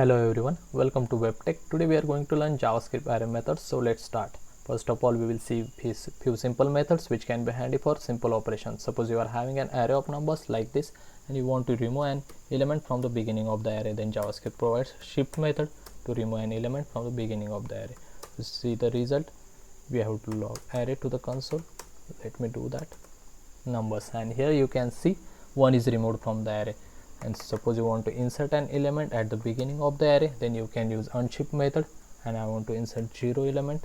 Hello everyone, welcome to WebTech. Today we are going to learn JavaScript array methods. So let's start. First of all, we will see few simple methods which can be handy for simple operations. Suppose you are having an array of numbers like this and you want to remove an element from the beginning of the array. Then JavaScript provides shift method to remove an element from the beginning of the array. To see the result, we have to log array to the console. Let me do that. Numbers, and here you can see one is removed from the array. And suppose you want to insert an element at the beginning of the array, then you can use unshift method, and I want to insert 0 element.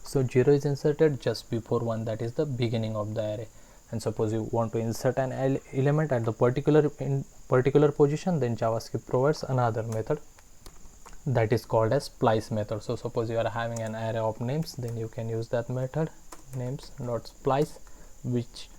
So 0 is inserted just before 1, that is the beginning of the array. And suppose you want to insert an element at the particular position, then JavaScript provides another method that is called as splice method. So suppose you are having an array of names, then you can use that method names.splice, which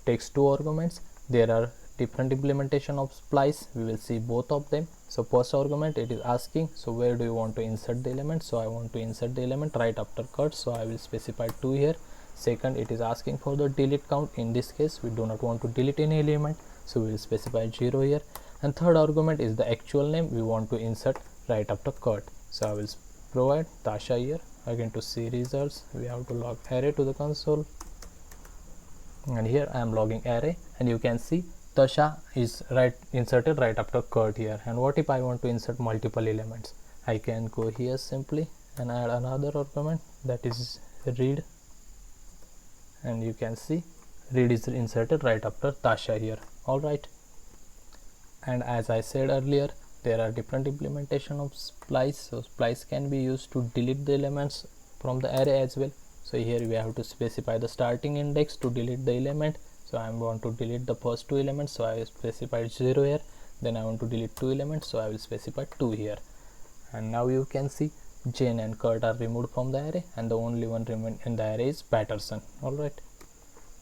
takes 2 arguments. There are different implementation of splice. We will see both of them. So first argument, it is asking, so where do you want to insert the element? So I want to insert the element right after cut, so I will specify 2 here. Second, it is asking for the delete count. In this case, we do not want to delete any element, so we will specify 0 here. And third argument is the actual name we want to insert right after cut, so I will provide Tasha here. Again, to see results, we have to log array to the console, and here I am logging array, and you can see Tasha is inserted right after cut here. And what if I want to insert multiple elements? I can go here simply and add another argument, that is read, and you can see read is inserted right after Tasha here. Alright, and as I said earlier, there are different implementation of splice. So splice can be used to delete the elements from the array as well. So here we have to specify the starting index to delete the element. So I want to delete the first 2 elements, so I specified 0 here. Then I want to delete 2 elements, so I will specify 2 here. And now you can see Jane and Kurt are removed from the array, and the only one remain in the array is Patterson. Alright,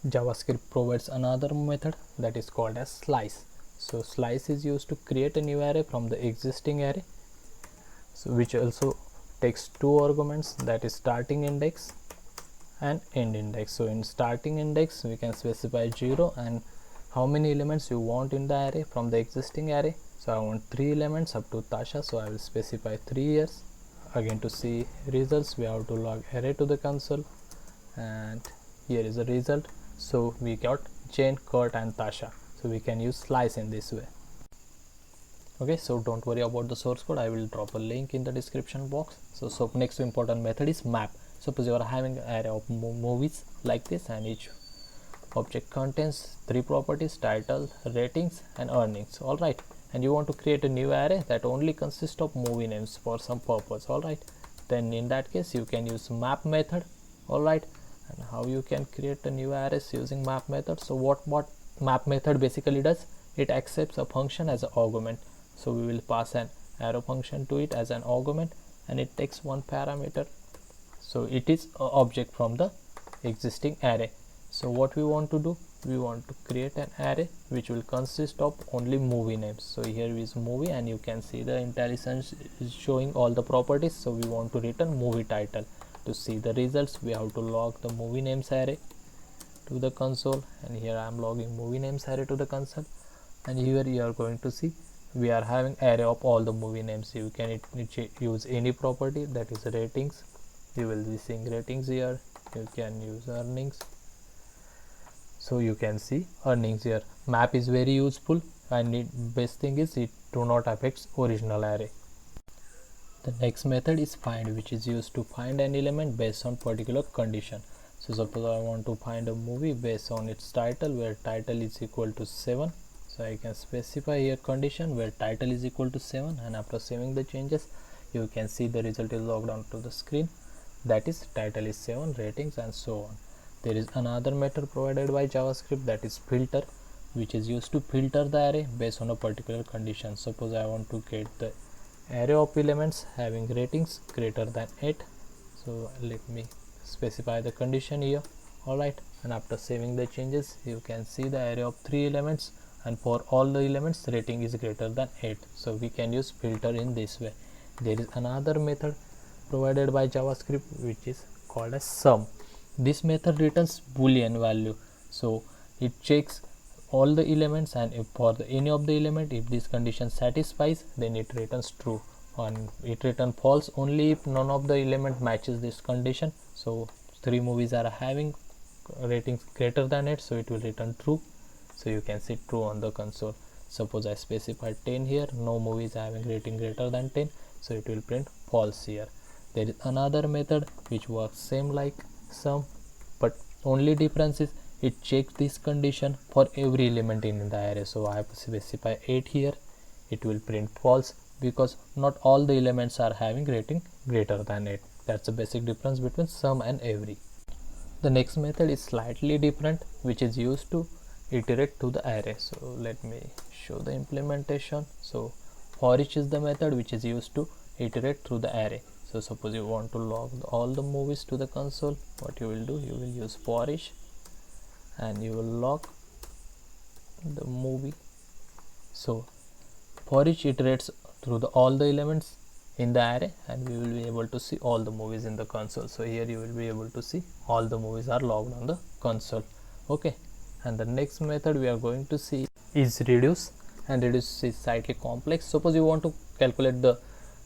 JavaScript provides another method that is called as slice. So slice is used to create a new array from the existing array, so which also takes 2 arguments, that is starting index and end index. So in starting index, we can specify 0 and how many elements you want in the array from the existing array. So I want 3 elements up to Tasha, so I will specify 3 here. Again, to see results, we have to log array to the console, and here is the result. So we got Jane, Kurt and Tasha. So we can use slice in this way. Okay, so don't worry about the source code, I will drop a link in the description box. So next important method is map. Suppose you are having an array of movies like this, and each object contains 3 properties: title, ratings and earnings. Alright, and you want to create a new array that only consists of movie names for some purpose. Alright, then in that case you can use map method. Alright, and how you can create a new arrays using map method? So what map method basically does, it accepts a function as an argument. So we will pass an arrow function to it as an argument, and it takes 1 parameter. So it is an object from the existing array. So what we want to do, we want to create an array which will consist of only movie names. So here is movie, and you can see the IntelliSense is showing all the properties. So we want to return movie title. To see the results, we have to log the movie names array to the console, and here I am logging movie names array to the console. And here you are going to see we are having array of all the movie names. You can use any property, that is ratings. You will be seeing ratings here. You can use earnings, so you can see earnings here. Map is very useful, and best thing is it do not affect original array. The next method is find, which is used to find an element based on particular condition. So suppose I want to find a movie based on its title, where title is equal to 7. So I can specify here condition where title is equal to 7, and after saving the changes, you can see the result is logged onto the screen, that is title is 7, ratings and so on. There is another method provided by JavaScript, that is filter, which is used to filter the array based on a particular condition. Suppose I want to get the array of elements having ratings greater than 8. So let me specify the condition here. Alright, and after saving the changes, you can see the array of 3 elements, and for all the elements rating is greater than 8. So we can use filter in this way. There is another method provided by JavaScript which is called as sum. This method returns boolean value. So it checks all the elements, and if for any of the element, if this condition satisfies, then it returns true. and it return false only if none of the element matches this condition. So 3 movies are having ratings greater than 8, so it will return true. So you can see true on the console. Suppose I specified 10 here, no movie is having rating greater than 10, so it will print false here. There is another method which works same like sum, but only difference is it checks this condition for every element in the array. So I have to specify 8 here, it will print false because not all the elements are having rating greater than 8. That's the basic difference between sum and every. The next method is slightly different, which is used to iterate to the array. So let me show the implementation. So for each is the method which is used to iterate through the array. So suppose you want to log all the movies to the console, what you will do, you will use for each and you will log the movie. So for each iterates through all the elements in the array and we will be able to see all the movies in the console. So here you will be able to see all the movies are logged on the console. Okay, and the next method we are going to see is reduce, and reduce is slightly complex. Suppose you want to calculate the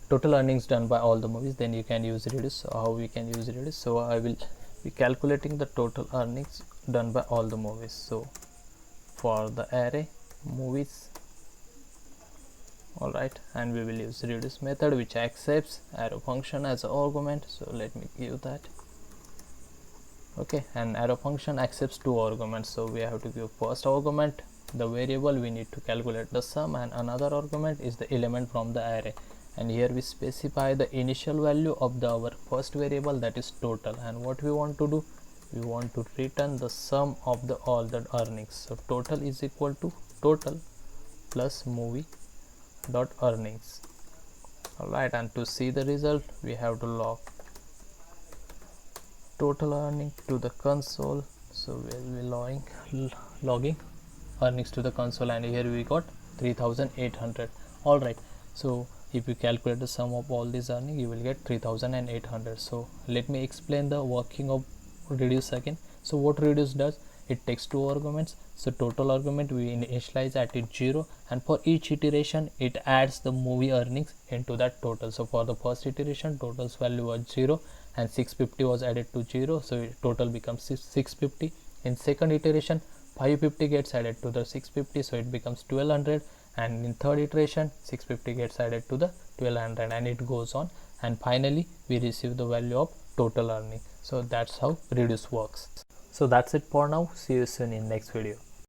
total earnings done by all the movies, then you can use reduce. So how we can use reduce? So I will be calculating the total earnings done by all the movies. So for the array movies, alright, and we will use reduce method which accepts arrow function as an argument. So let me give that. Okay, and arrow function accepts 2 arguments, so we have to give first argument the variable we need to calculate the sum, and another argument is the element from the array, and here we specify the initial value of our first variable, that is total. And what we want to do, we want to return the sum of all the earnings. So total is equal to total plus movie dot earnings. Alright, and to see the result we have to log total earning to the console. So we will be logging earnings to the console, and here we got 3800. Alright, so if you calculate the sum of all these earnings, you will get 3800. So let me explain the working of reduce again. So what reduce does, it takes 2 arguments. So total argument we initialize at it 0, and for each iteration it adds the movie earnings into that total. So for the first iteration, total's value was 0 and 650 was added to 0, so total becomes 650. In second iteration, 550 gets added to the 650, so it becomes 1200, and in third iteration 650 gets added to the 1200, and it goes on, and finally we receive the value of total earning. So that's how reduce works. So that's it for now. See you soon in next video.